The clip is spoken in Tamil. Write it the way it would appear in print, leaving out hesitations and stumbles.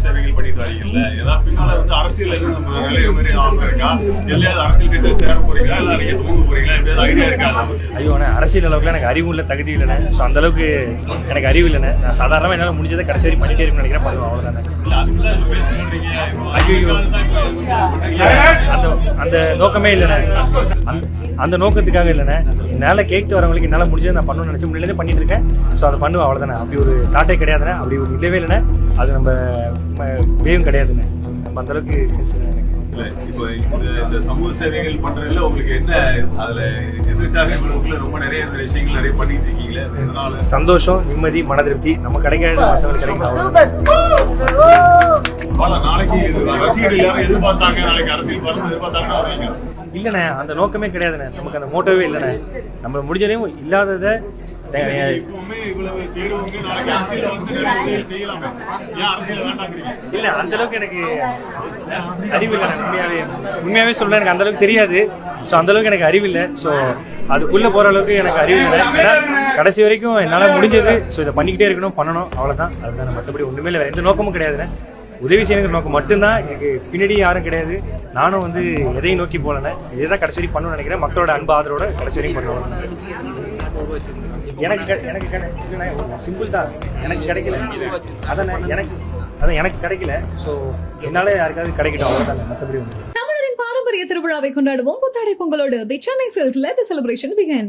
சேவைகள் பண்ணிட்டு வரீங்கல்ல, ஏதாவது பின்னால வந்து அரசியல் எதுவும் நம்ம நிலைய மாதிரி ஆர்வம் இருக்கா? எல்லையாவது அரசியல் கட்சியில் சேர போறீங்களா, இல்ல நீங்க தூங்க போறீங்களா, எதாவது ஐடியா இருக்கா? ஐயோ, அரசியல் அளவுக்கு எனக்கு அறிவும் இல்லை, தகுதி இல்லைண்ணே. ஸோ அந்த அளவுக்கு எனக்கு அறிவு இல்லைண்ணே. நான் சாதாரணமாக என்னால் முடிஞ்சதை கடைசி வரை பண்ணிட்டே இருக்குன்னு நினைக்கிறேன். பண்ணுவோம், அவ்வளோதானே. ஐயோ, அந்த நோக்கமே இல்லைண்ணே. அந்த நோக்கத்துக்காக இல்லைண்ணே. என்னால் கேட்டு வரவங்களுக்கு என்னால் முடிஞ்சதை நான் பண்ணணும்னு நினச்சி முன்னாடியே பண்ணிட்டு இருக்கேன். ஸோ அதை பண்ணுவேன், அவ்வளோதானே. அப்படி ஒரு தாட்டே கிடையாதுண்ணே, அப்படி ஒரு இல்லவே இல்லைண்ணே. அது நம்ம வேவும் கிடையாதுண்ணே. நம்ம அந்த அளவுக்கு சென்ஸ் இல்லை எனக்கு. இப்போ இந்த சமூக சேவைகள் பண்றதுல உங்களுக்கு என்ன, அதுல எதுக்காக உங்களுக்குள்ள ரொம்ப நிறைய விஷயங்கள் நிறைய பண்ணிட்டு இருக்கீங்களே, அதனால சந்தோஷம், நிம்மதி, மன திருப்தி. நம்ம கிடைக்காது மற்றவங்களுக்கு கிடைக்கும். நாளைக்கு ரசிகர்கள் எல்லாரும் எதிர்பார்த்தாங்க, நாளைக்கு அரசியல் பரப்பு எதிர்பார்த்தாங்கன்னா வரீங்க? இல்லைண்ணே, அந்த நோக்கமே கிடையாதுண்ணே. நமக்கு அந்த மோட்டோவே இல்லைண்ணே. நம்ம முடிஞ்சதையும் இல்லாததை இல்ல, அந்த அளவுக்கு எனக்கு அறிவு இல்லை. உண்மையாவே சொல்ல எனக்கு அந்த அளவுக்கு தெரியாது. ஸோ அந்த அளவுக்கு எனக்கு அறிவு இல்லை. ஸோ அதுக்குள்ள போற அளவுக்கு எனக்கு அறிவு இல்லை. ஏன்னா கடைசி வரைக்கும் என்னால் முடிஞ்சது. ஸோ இதை பண்ணிக்கிட்டே இருக்கணும், பண்ணணும், அவ்வளோதான். அதுதான், மற்றபடி ஒன்றுமே இல்லை. எந்த நோக்கமும் கிடையாதுண்ணே. உதவி செய்யணுங்கிற நோக்கம் மட்டும்தான். எனக்கு பின்னாடி யாரும் கிடையாது. நானும் வந்து எதையும் நோக்கி போகலண்ணே. இதே தான் கடைசி வரைக்கும் பண்ணணும்னு நினைக்கிறேன். மக்களோட அன்பு ஆதரவோட கடைசி வரைக்கும் பண்ணுவோம். எனக்கு சிம்பிள் தான். எனக்கு கிடைக்கல, அதான் எனக்கு கிடைக்கல. ஸோ என்னால யாருக்காவது கிடைக்கட்டும், அவ்வளோதான். மற்றபடி தமிழரின் பாரம்பரிய திருவிழாவை கொண்டாடுவோம் புத்தாடை பொங்கலோடு. தி சென்னை சில்க்ஸ்ல தி செலிப்ரேஷன் பிகின்.